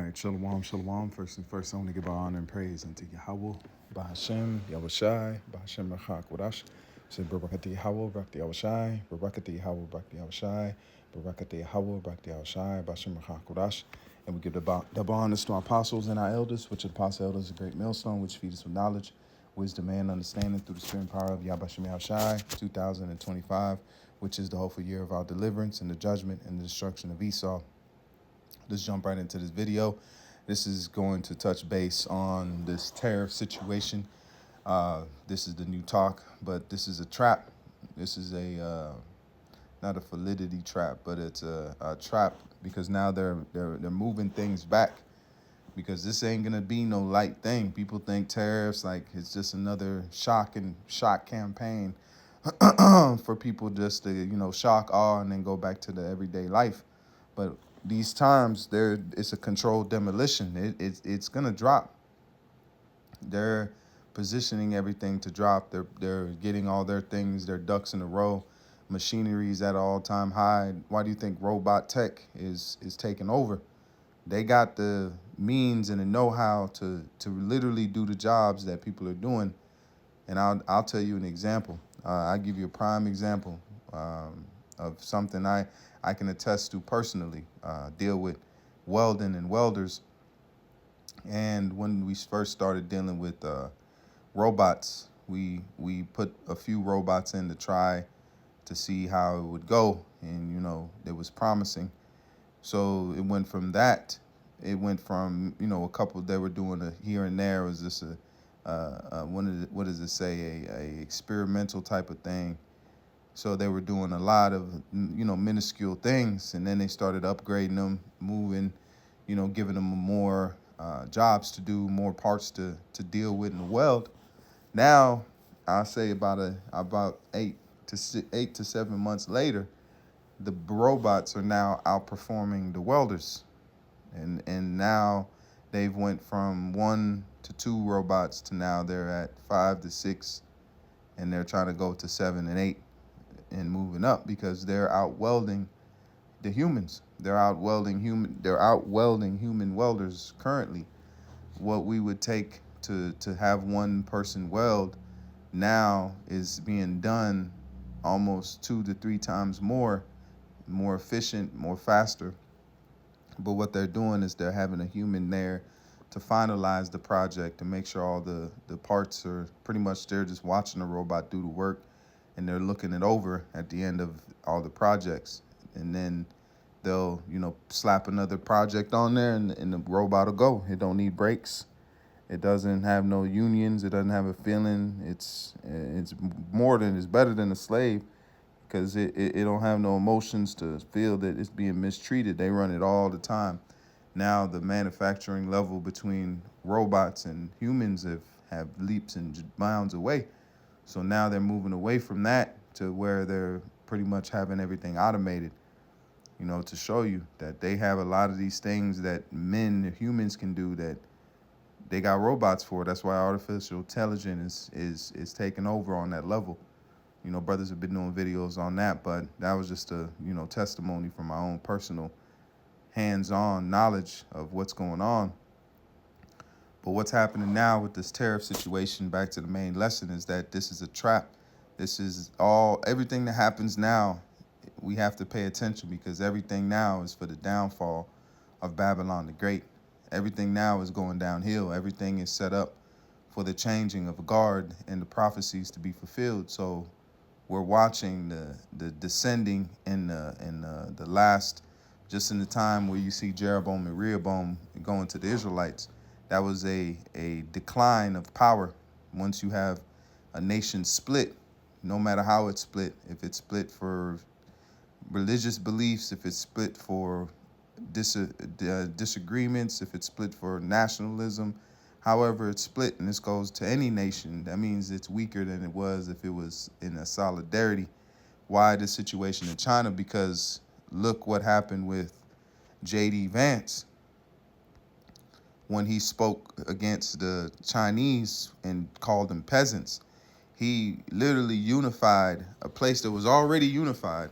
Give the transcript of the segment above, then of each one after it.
right, shalom, shalom. First and first, I want to give all honor and praise unto Yahweh, Bahashem, Yahushai, Bahashem Rachak Wadash. Say, Barakati Yahweh, Barakati Yahushai, Barakati Yahweh, Barakati Yahushai, Barakati Yahweh, Barakati Yahushai, Bahashem Rachak Wadash. And we give double honors to our apostles and our elders, which are the apostle elders, a great millstone, which feed us with knowledge, wisdom, and understanding through the spirit and power of Yahbashim Yahushai, 2025, which is the hopeful year of our deliverance and the judgment and the destruction of Esau. Let's jump right into this video. This is going to touch base on this tariff situation. This is the new talk, but this is a trap. This is not a validity trap, but it's a trap because now they're moving things back because this ain't gonna be no light thing. People think tariffs like it's just another shock campaign for people just to shock, awe, and then go back to the everyday life. But these times, it's a controlled demolition. It's gonna drop. They're positioning everything to drop. They're getting all their things, their ducks in a row. Machinery's at an all-time high. Why do you think robot tech is taking over? They got the means and the know-how to literally do the jobs that people are doing. And I'll tell you an example. I'll give you a prime example of something I can attest to personally. Deal with welding and welders. And when we first started dealing with robots, we put a few robots in to try to see how it would go. And, it was promising. So it went from that. It went from, a couple they were doing a here and there. Was this what does it say? A experimental type of thing. So they were doing a lot of, minuscule things, and then they started upgrading them, moving, giving them more jobs to do, more parts to deal with in the weld. Now, I'll say about 8 to 7 months later, the robots are now outperforming the welders, and now they've went from 1 to 2 robots to now they're at 5 to 6, and they're trying to go to 7 and 8. And moving up because they're out welding the humans. They're out welding human welders currently. What we would take to have one person weld now is being done almost 2 to 3 times more efficient, more faster. But what they're doing is they're having a human there to finalize the project and make sure all the parts are pretty much, they're just watching the robot do the work. And they're looking it over at the end of all the projects. And then they'll, slap another project on there and the robot will go. It don't need brakes. It doesn't have no unions. It doesn't have a feeling. It's better than a slave because it don't have no emotions to feel that it's being mistreated. They run it all the time. Now the manufacturing level between robots and humans have leaps and bounds away. So now they're moving away from that to where they're pretty much having everything automated, to show you that they have a lot of these things that humans can do that they got robots for. That's why artificial intelligence is taking over on that level. Brothers have been doing videos on that, but that was just a, testimony from my own personal hands-on knowledge of what's going on. But what's happening now with this tariff situation, back to the main lesson, is that this is a trap. This is everything that happens now, we have to pay attention because everything now is for the downfall of Babylon the Great. Everything now is going downhill. Everything is set up for the changing of a guard and the prophecies to be fulfilled. So we're watching the descending in the last, just in the time where you see Jeroboam and Rehoboam going to the Israelites. That was a decline of power. Once you have a nation split, no matter how it's split, if it's split for religious beliefs, if it's split for disagreements, if it's split for nationalism, however it's split, and this goes to any nation, that means it's weaker than it was if it was in a solidarity. Why the situation in China? Because look what happened with J.D. Vance. When he spoke against the Chinese and called them peasants, he literally unified a place that was already unified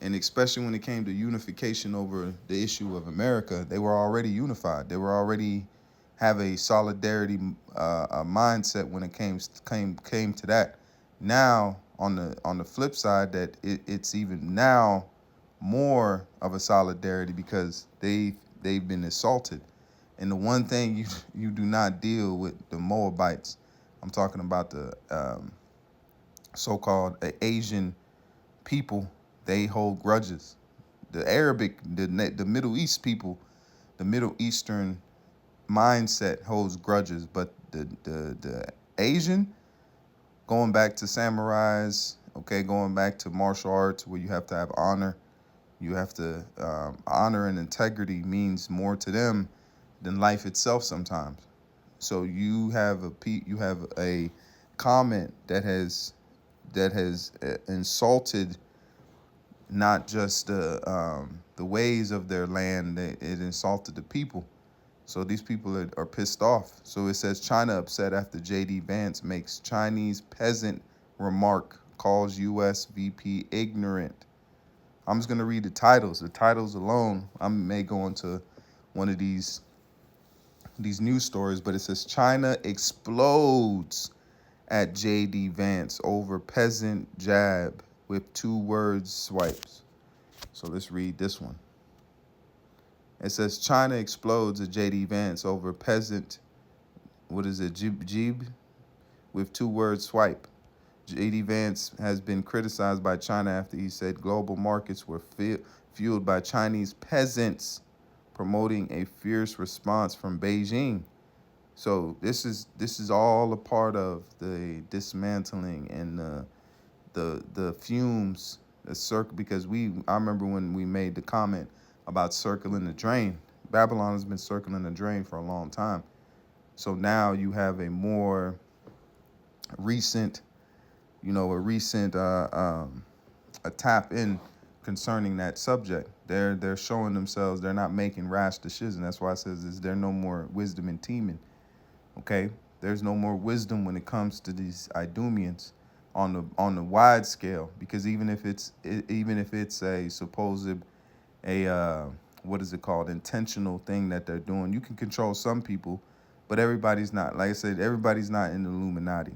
And especially when it came to unification over the issue of America, they were already unified. They were already have a solidarity a mindset when it came to that. Now on the flip side, that it's even now more of a solidarity because they've been assaulted. And the one thing you do not deal with the Moabites. I'm talking about the so-called Asian people. They hold grudges. The Arabic, the Middle East people, the Middle Eastern mindset holds grudges, but the Asian, going back to samurais, okay, going back to martial arts where you have to have honor, you have to honor and integrity means more to them than life itself sometimes. So you have a comment that has insulted not just the ways of their land, it insulted the people. So these people are pissed off. So it says China upset after JD Vance makes Chinese peasant remark, calls US VP ignorant. I'm just gonna read the titles. The titles alone, I may go into one of these news stories, but it says China explodes at JD Vance over peasant jab with 2 words swipes. So let's read this one. It says China explodes at JD Vance over peasant, what is it, jib with 2 words swipe. JD Vance has been criticized by China after he said global markets were fueled by Chinese peasants, promoting a fierce response from Beijing. So this is all a part of the dismantling and the fumes, the circle. Because I remember when we made the comment about circling the drain. Babylon has been circling the drain for a long time. So now you have a more recent, a recent a tap in concerning that subject. They're showing themselves. They're not making rash decisions. That's why it says is there no more wisdom in teaming. Okay, there's no more wisdom when it comes to these Idumeans on the wide scale. Because even if it's a supposed a what is it called, intentional thing that they're doing, you can control some people, but everybody's not. Like I said, everybody's not in the Illuminati.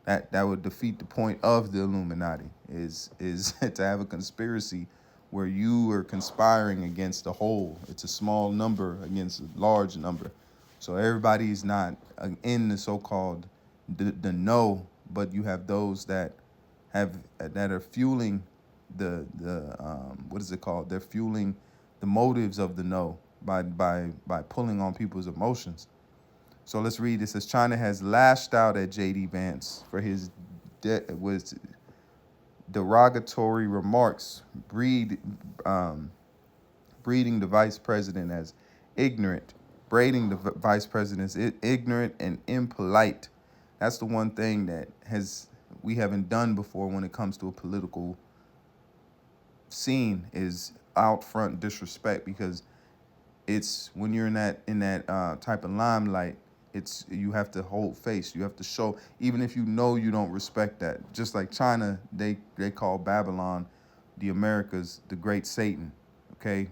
That would defeat the point of the Illuminati is to have a conspiracy where you are conspiring against the whole. It's a small number against a large number. So everybody's not in the so-called the no, but you have those that are fueling the what is it called? They're fueling the motives of the no by pulling on people's emotions. So let's read. It says China has lashed out at JD Vance for his was derogatory remarks, breeding the vice president as ignorant, braiding the vice president as ignorant and impolite. That's the one thing that we haven't done before when it comes to a political scene is out front disrespect, because it's when you're in that type of limelight, it's you have to hold face. You have to show, even if you know you don't respect that. Just like China, they call Babylon, the Americas, the Great Satan. Okay,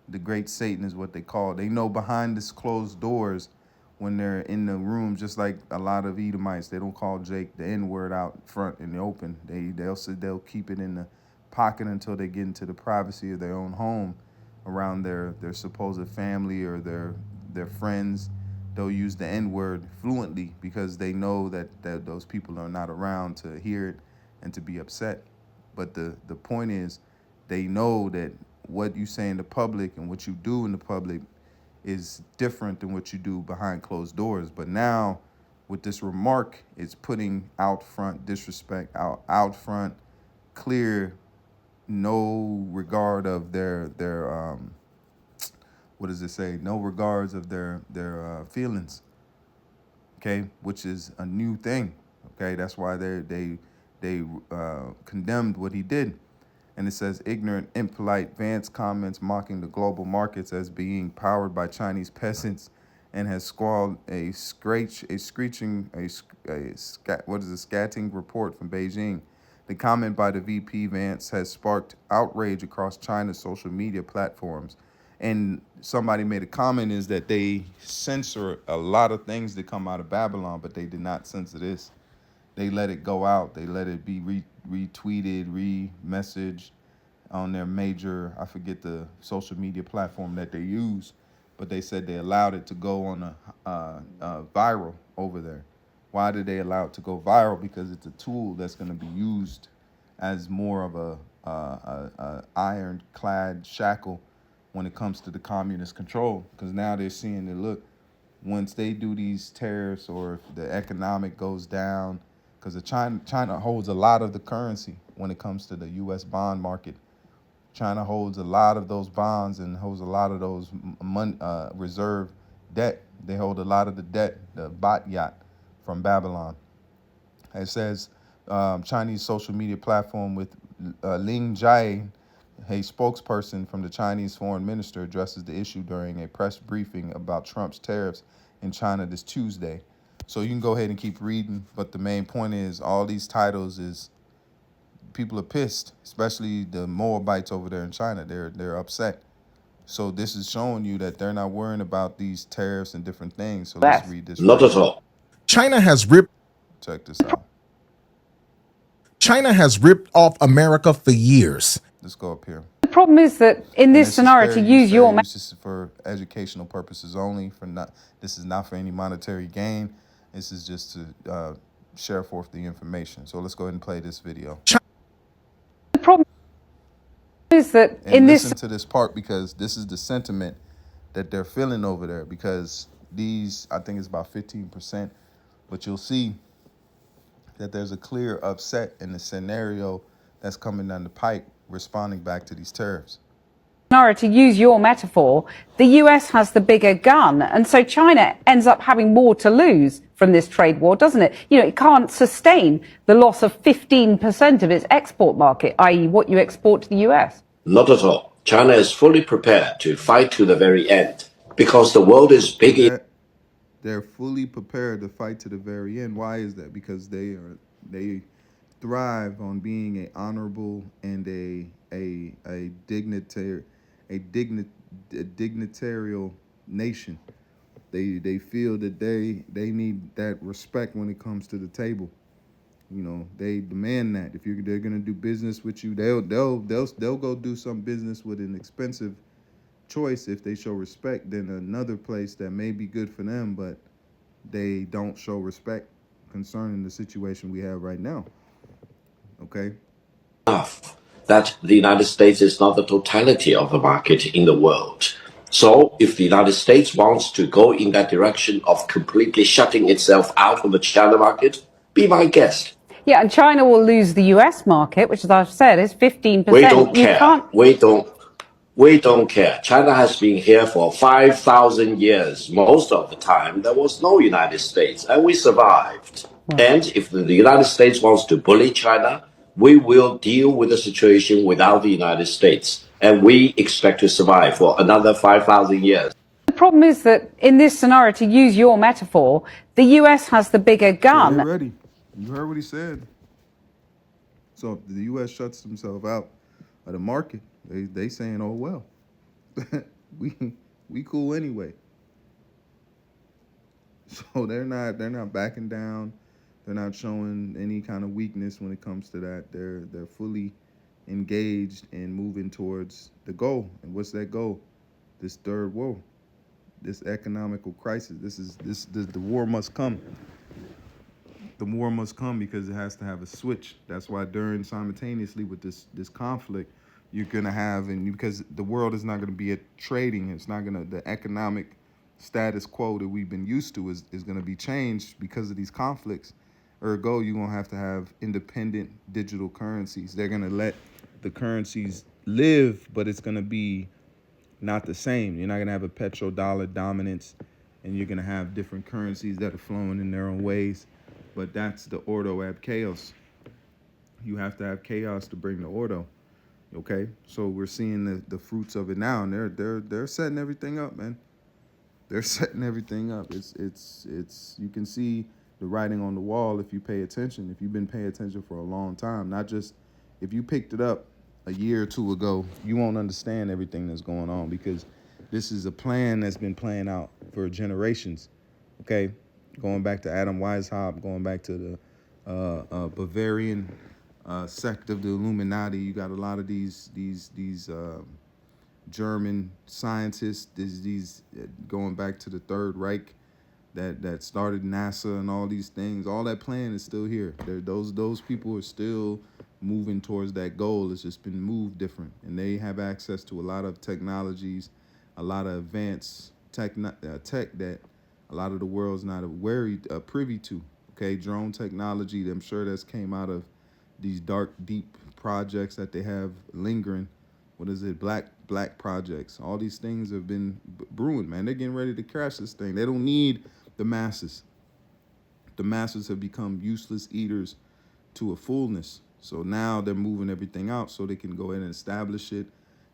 the Great Satan is what they call it. They know behind this closed doors, when they're in the room, just like a lot of Edomites, they don't call Jake the N word out front in the open. They'll keep it in the pocket until they get into the privacy of their own home, around their supposed family or their friends. They'll use the N word fluently because they know that those people are not around to hear it and to be upset. But the point is, they know that what you say in the public and what you do in the public is different than what you do behind closed doors. But now with this remark, it's putting out front disrespect, out front clear, no regard of their what does it say? No regards of their feelings. Okay, which is a new thing. Okay, that's why they condemned what he did. And it says ignorant, impolite, Vance comments mocking the global markets as being powered by Chinese peasants, and has squalled a scatting report from Beijing. The comment by the VP Vance has sparked outrage across China's social media platforms. And somebody made a comment is that they censor a lot of things that come out of Babylon, but they did not censor this. They let it go out. They let it be retweeted, re-messaged on their major, I forget the social media platform that they use, but they said they allowed it to go on viral over there. Why did they allow it to go viral? Because it's a tool that's going to be used as more of a ironclad shackle when it comes to the communist control. Because now they're seeing that, look, once they do these tariffs or if the economic goes down, because China holds a lot of the currency when it comes to the U.S. bond market. China holds a lot of those bonds and holds a lot of those reserve debt. They hold a lot of the debt, the Bat Yacht from Babylon. It says Chinese social media platform with Ling Jie, a spokesperson from the Chinese foreign minister, addresses the issue during a press briefing about Trump's tariffs in China this Tuesday. So you can go ahead and keep reading, but the main point is all these titles is people are pissed, especially the Moabites over there in China. They're upset. So this is showing you that they're not worrying about these tariffs and different things. So let's read this Not right at here. all. China has ripped Check this out. China has ripped off America for years. Let's go up here. The problem is that in And this this is scenario, fair to use. use Fair your use. This is for educational purposes only. This is not for any monetary gain. This is just to share forth the information. So let's go ahead and play this video. the problem is that And in this listen to this part because this is the sentiment that they're feeling over there. Because these, I think it's about 15%, but you'll see that there's a clear upset in the scenario that's coming down the pipe responding back to these tariffs. scenario, to use your metaphor, the US has the bigger gun, and so China ends up having more to lose from this trade war, doesn't it? You know, it can't sustain the loss of 15% of its export market, i.e. what you export to the US. Not at all. China is fully prepared to fight to the very end because the world is See big. that? They're fully prepared to fight to the very end. Why is that? Because they thrive on being a honorable and a dignitary a dignitarial nation. They feel that they need that respect when it comes to the table. You know, they demand that. If they're gonna do business with you, they'll go do some business with an expensive choice if they show respect than another place that may be good for them, but they don't show respect concerning the situation we have right now. Okay. Enough that the United States is not the totality of the market in the world. So if the United States wants to go in that direction of completely shutting itself out of the China market, be my guest. Yeah, and China will lose the US market, which, as I've said, is 15%. We don't You care. can't. We don't care. China has been here for 5,000 years. Most of the time, there was no United States, and we survived. And if the United States wants to bully China, we will deal with the situation without the United States. And we expect to survive for another 5,000 years. The problem is that in this scenario, to use your metaphor, the US has the bigger So they're gun. ready. You heard what he said. So if the U.S. shuts themselves out of the market, they saying, "Oh well, we cool anyway." So they're not backing down. They're not showing any kind of weakness when it comes to that. They're fully engaged in moving towards the goal. And what's that goal? This third war, this economical crisis. The war must come. The war must come because it has to have a switch. That's why during simultaneously with this conflict, you're gonna have because the world is not gonna be at trading. It's not gonna the economic status quo that we've been used to is gonna be changed because of these conflicts. Ergo, you're gonna have to have independent digital currencies. They're gonna let the currencies live, but it's gonna be not the same. You're not gonna have a petrodollar dominance, and you're gonna have different currencies that are flowing in their own ways. But that's the ordo ab chaos. You have to have chaos to bring the ordo. Okay, so we're seeing the fruits of it now, and they're setting everything up, man. They're setting everything up. It's you can see the writing on the wall if you pay attention. If you've been paying attention for a long time, not just if you picked it up a year or two ago, you won't understand everything that's going on because this is a plan that's been playing out for generations. Okay, going back to Adam Weishaupt, going back to the Bavarian sect of the Illuminati. You got a lot of these German scientists. These going back to the Third Reich that started NASA and all these things. All that plan is still here. Those people are still moving towards that goal. It's just been moved different, and they have access to a lot of technologies, a lot of advanced tech that a lot of the world's not privy to. Okay, drone technology. I'm sure that's came out of these dark, deep projects that they have lingering. What is it? Black projects. All these things have been brewing, man. They're getting ready to crash this thing. They don't need the masses. The masses have become useless eaters to a fullness. So now they're moving everything out so they can go ahead and establish it.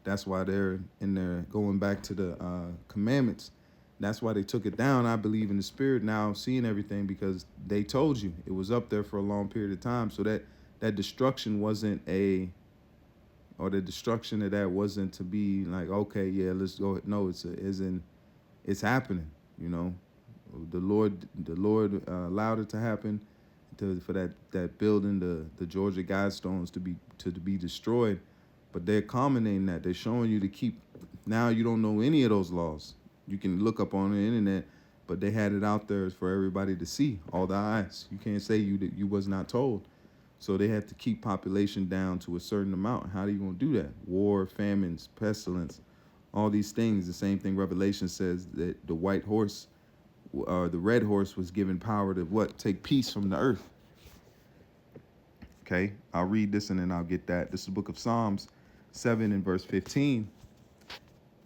That's why they're in there going back to the commandments. That's why they took it down. I believe in the spirit now, seeing everything, because they told you it was up there for a long period of time. So that destruction wasn't the destruction of that wasn't to be like, okay, yeah, let's go. No, it's happening. You know, the Lord allowed it to happen, for that building, the Georgia Guidestones to be destroyed. But they're culminating that. They're showing you to keep. Now you don't know any of those laws. You can look up on the internet, but they had it out there for everybody to see, all the eyes. You can't say you was not told. So they had to keep population down to a certain amount. How are you going to do that? War, famines, pestilence, all these things. The same thing Revelation says, that the white horse or the red horse was given power to what? Take peace from the earth. Okay, I'll read this and then I'll get that. This is the book of Psalms 7 and verse 15.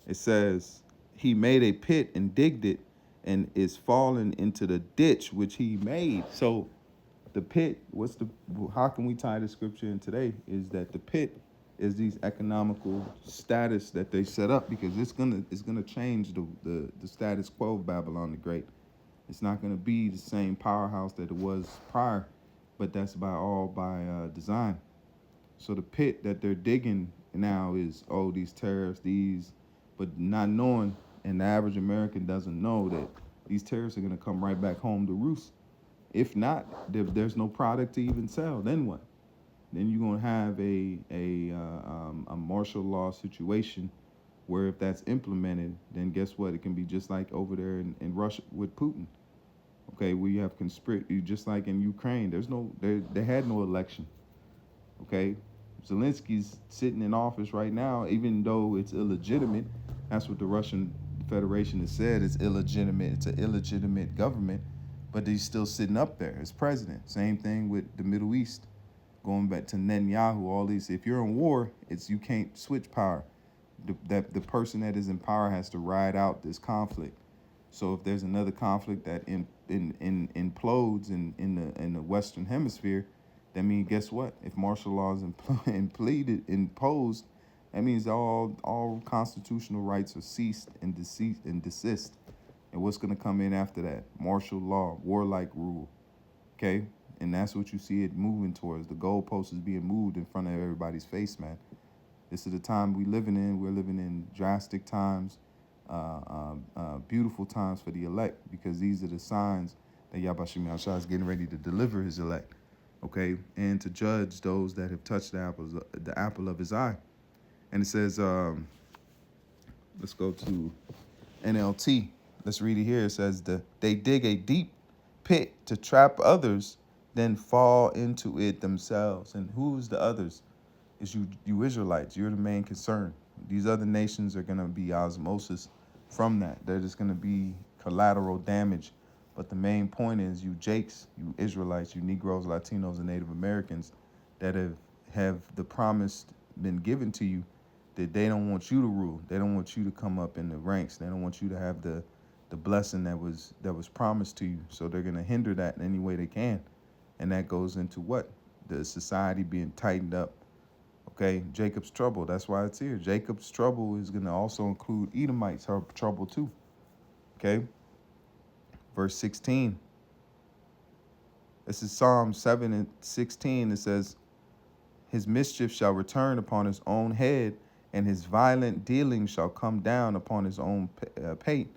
It says, he made a pit and digged it and is fallen into the ditch which he made. So the pit, how can we tie the scripture in today? Is that the pit is these economical status that they set up, because it's gonna change the status quo of Babylon the Great. It's not gonna be the same powerhouse that it was prior, but that's by design. So the pit that they're digging now is, these tariffs, but not knowing, and the average American doesn't know that these tariffs are gonna come right back home to roost. If not, there's no product to even sell. Then what? Then you're gonna have a martial law situation where if that's implemented, then guess what? It can be just like over there in Russia with Putin. Okay, we have conspiracy, just like in Ukraine. They had no election. Okay, Zelensky's sitting in office right now, even though it's illegitimate. That's what the Russian Federation has said. It's illegitimate. It's an illegitimate government, but he's still sitting up there as president. Same thing with the Middle East. Going back to Netanyahu, all these. If you're in war, you can't switch power. The person that is in power has to ride out this conflict. So if there's another conflict that implodes in the Western Hemisphere, that means, guess what? If martial law is imposed, that means all constitutional rights are ceased and desist. And what's going to come in after that? Martial law, warlike rule. Okay? And that's what you see it moving towards. The goalpost is being moved in front of everybody's face, man. This is the time we're living in. We're living in drastic times, beautiful times for the elect, because these are the signs that Yahbashim Yahshua is getting ready to deliver his elect, okay, and to judge those that have touched the apple of his eye. And it says, let's go to NLT. Let's read it here. It says, they dig a deep pit to trap others, then fall into it themselves. And who's the others? It's you Israelites. You're the main concern. These other nations are going to be osmosis from that. They're just going to be collateral damage. But the main point is you Jakes, you Israelites, you Negroes, Latinos, and Native Americans that have the promise been given to you, that they don't want you to rule. They don't want you to come up in the ranks. They don't want you to have the blessing that was promised to you. So they're going to hinder that in any way they can. And that goes into what? The society being tightened up. Okay, Jacob's trouble. That's why it's here. Jacob's trouble is going to also include Edomites' trouble too. Okay, verse 16. This is Psalm 7:16. It says, his mischief shall return upon his own head, and his violent dealing shall come down upon his own pate.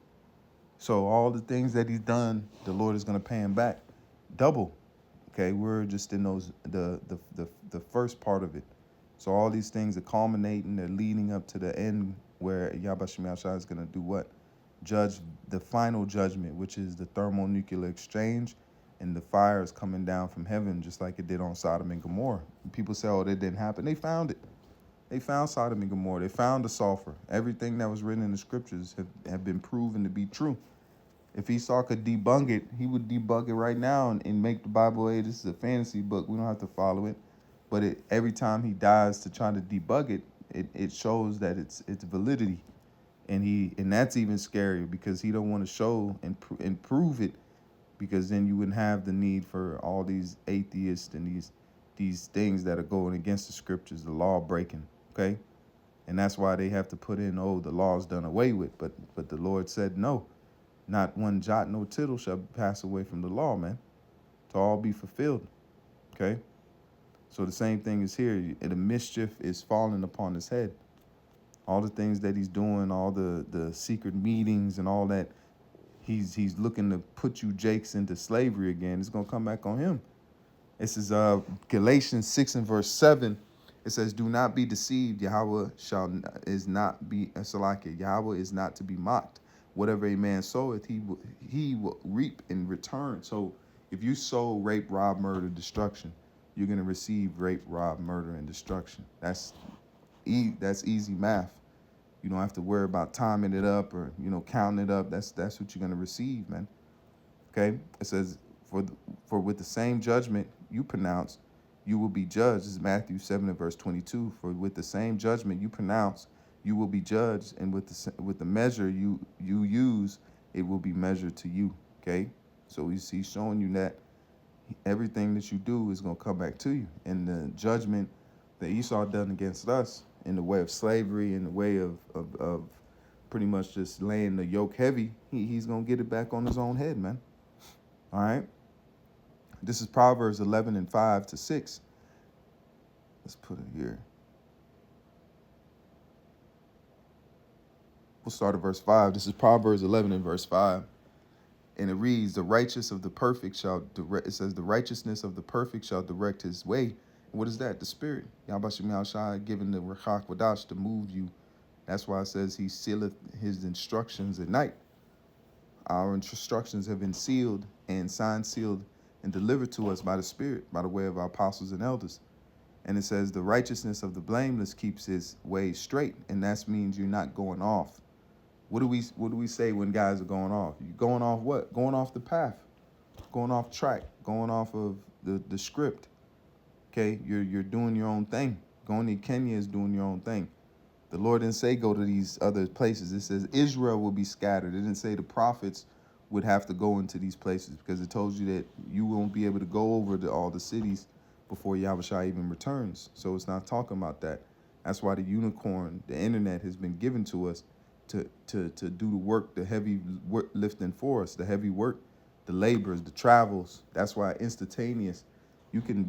So all the things that he's done, the Lord is going to pay him back double. Okay, we're just in those the first part of it. So all these things are culminating, they're leading up to the end where Yahweh Shem Yahshua is going to do what? Judge the final judgment, which is the thermonuclear exchange, and the fire is coming down from heaven just like it did on Sodom and Gomorrah. And people say, oh, that didn't happen. They found it. They found Sodom and Gomorrah. They found the sulfur. Everything that was written in the scriptures have been proven to be true. If Esau could debunk it, he would debunk it right now and make the Bible, hey, this is a fantasy book. We don't have to follow it. But every time he dies to try to debug it, it shows that it's validity. And that's even scarier because he don't want to show and prove it, because then you wouldn't have the need for all these atheists and these things that are going against the scriptures, the law breaking, okay? And that's why they have to put in, oh, the law's done away with. But the Lord said no. Not one jot, no tittle shall pass away from the law, man, to all be fulfilled, okay? So the same thing is here. The mischief is falling upon his head. All the things that he's doing, all the secret meetings and all that, he's looking to put you jakes into slavery again. It's going to come back on him. This is Galatians 6 and verse 7. It says, do not be deceived. Yahweh is not to be mocked. Whatever a man soweth, he will reap in return. So if you sow rape, rob, murder, destruction, you're going to receive rape, rob, murder, and destruction. That's easy math. You don't have to worry about timing it up or, counting it up. That's what you're going to receive, man. Okay? It says, for with the same judgment you pronounce, you will be judged. This is Matthew 7 and verse 22. For with the same judgment you pronounce, you will be judged, and with the measure you use, it will be measured to you. Okay? So he's showing you that everything that you do is going to come back to you. And the judgment that Esau done against us in the way of slavery, in the way of pretty much just laying the yoke heavy, he's going to get it back on his own head, man. All right? This is Proverbs 11 and 5-6. Let's put it here. We'll start at verse 5. This is Proverbs 11 and verse 5. And it reads, the righteous of the perfect shall direct, it says, the righteousness of the perfect shall direct his way. And what is that? The spirit. Yahweh Shem Yahshua given the Ruach Wadash to move you. That's why it says he sealeth his instructions at night. Our instructions have been sealed and signed, sealed, and delivered to us by the Spirit, by the way of our apostles and elders. And it says the righteousness of the blameless keeps his way straight, and that means you're not going off. What do we say when guys are going off? You're going off what? Going off the path, going off track, going off of the script. Okay, you're doing your own thing. Going to Kenya is doing your own thing. The Lord didn't say go to these other places. It says Israel will be scattered. It didn't say the prophets would have to go into these places, because it told you that you won't be able to go over to all the cities before Yahushua even returns. So it's not talking about that. That's why the unicorn, the internet, has been given to us to do the work, the heavy work lifting for us, the heavy work, the labors, the travels. That's why instantaneous. You can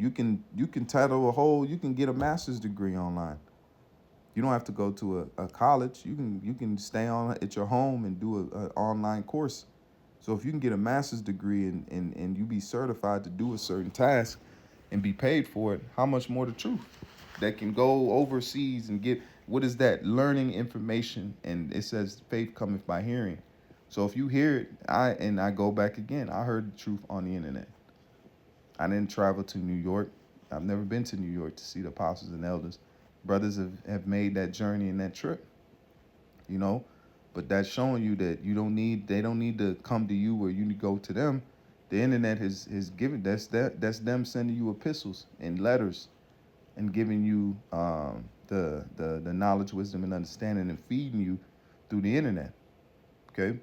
title you can get a master's degree online. You don't have to go to a college. You can stay on at your home and do an online course. So if you can get a master's degree and you be certified to do a certain task and be paid for it, how much more the truth? That can go overseas and get, what is that? Learning information. And it says faith cometh by hearing. So if you hear it, I go back again. I heard the truth on the internet. I didn't travel to New York. I've never been to New York to see the apostles and elders. Brothers have made that journey and that trip, but that's showing you that they don't need to come to you, or you need to go to them. The internet has given, that's them sending you epistles and letters and giving you the knowledge, wisdom, and understanding, and feeding you through the internet. Okay?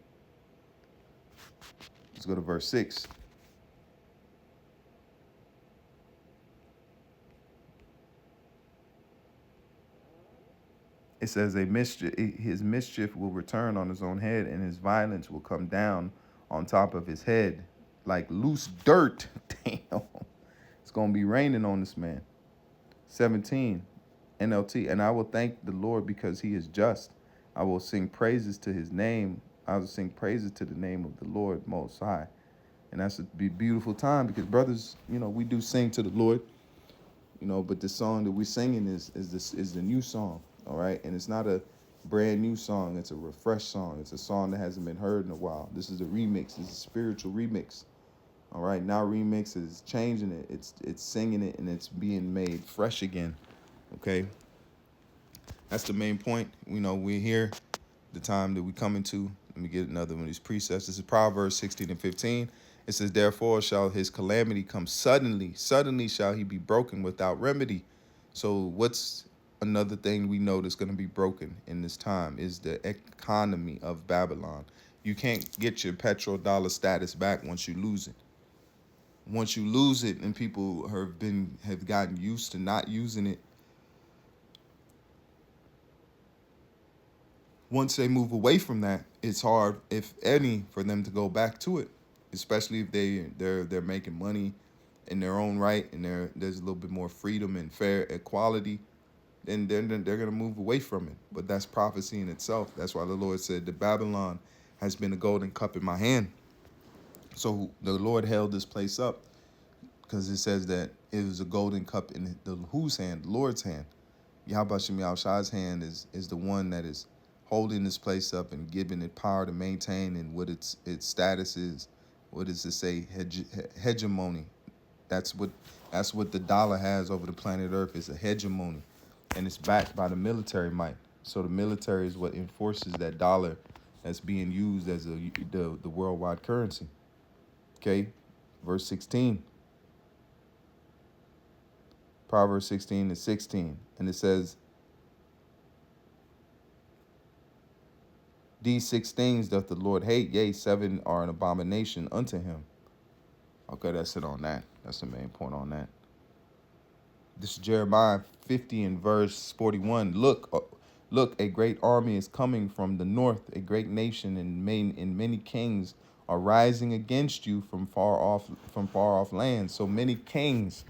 Let's go to verse 6. It says his mischief will return on his own head, and his violence will come down on top of his head. like loose dirt. Damn. It's going to be raining on this man. 17, NLT. And I will thank the Lord because he is just. I will sing praises to his name. I will sing praises to the name of the Lord Most High. And that's a beautiful time because, brothers, we do sing to the Lord, but the song that we're singing is the new song, all right? And it's not a brand new song. It's a refreshed song. It's a song that hasn't been heard in a while. This is a remix. This is a spiritual remix. All right, now remix is changing it. It's singing it and it's being made fresh again. Okay, that's the main point. We're here, the time that we come into. Let me get another one of these precepts. This is Proverbs 16 and 15. It says, "Therefore shall his calamity come suddenly. Suddenly shall he be broken without remedy." So what's another thing we know that's going to be broken in this time is the economy of Babylon. You can't get your petrodollar status back once you lose it. Once you lose it and people have gotten used to not using it, once they move away from that, it's hard, if any, for them to go back to it, especially if they're making money in their own right and there's a little bit more freedom and fair equality, then they're going to move away from it. But that's prophecy in itself. That's why the Lord said, "The Babylon has been a golden cup in my hand." So the Lord held this place up, because it says that it was a golden cup in whose hand? The Lord's hand. Yahweh Shem Yahushai's hand is the one that is holding this place up and giving it power to maintain, and what its status is. What does it say? Hegemony. That's what the dollar has over the planet Earth, is a hegemony, and it's backed by the military might. So the military is what enforces that dollar that's being used as the worldwide currency. Okay, verse 16. Proverbs 16 and 16. And it says, "These 6 things doth the Lord hate, yea, 7 are an abomination unto him." Okay, that's it on that. That's the main point on that. This is Jeremiah 50 and verse 41. Look, a great army is coming from the north. A great nation and many kings are rising against you from far off lands. So many kings.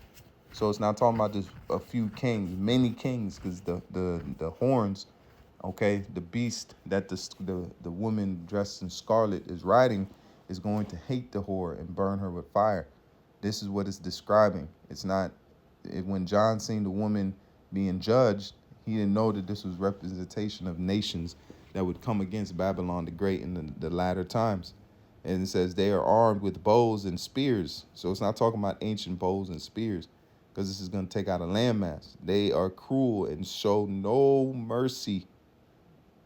So it's not talking about just a few kings, many kings, because the horns, okay, the beast that the woman dressed in scarlet is riding is going to hate the whore and burn her with fire. This is what it's describing. It's not, when John seen the woman being judged, he didn't know that this was representation of nations that would come against Babylon the Great in the latter times. And it says they are armed with bows and spears. So it's not talking about ancient bows and spears, because this is going to take out a landmass. They are cruel and show no mercy.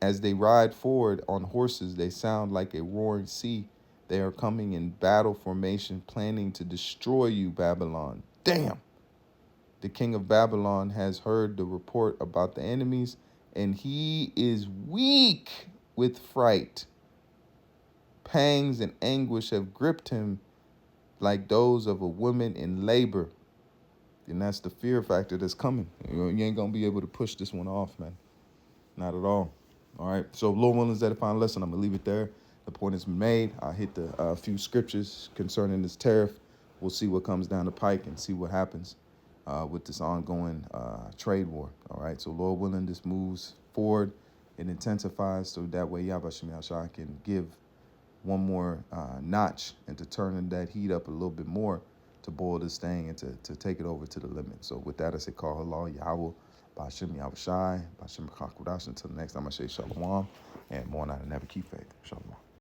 As they ride forward on horses, they sound like a roaring sea. They are coming in battle formation, planning to destroy you, Babylon. Damn! The king of Babylon has heard the report about the enemies, and he is weak with fright. Pangs and anguish have gripped him like those of a woman in labor. And that's the fear factor that's coming. You ain't going to be able to push this one off, man. Not at all. All right. So, Lord willing, is that a final lesson? I'm going to leave it there. The point has been made. I hit the few scriptures concerning this tariff. We'll see what comes down the pike and see what happens with this ongoing trade war. All right. So, Lord willing, this moves forward. It intensifies, so that way Yahweh Shem Yahushua can give one more notch and to turn that heat up a little bit more, to boil this thing and to take it over to the limit. So with that, I say, call halal Yahweh, Ba'ashem Yahushai, Ba'ashem Kakudash. Until the next time, I say shalom, and more not and never keep faith. Shalom.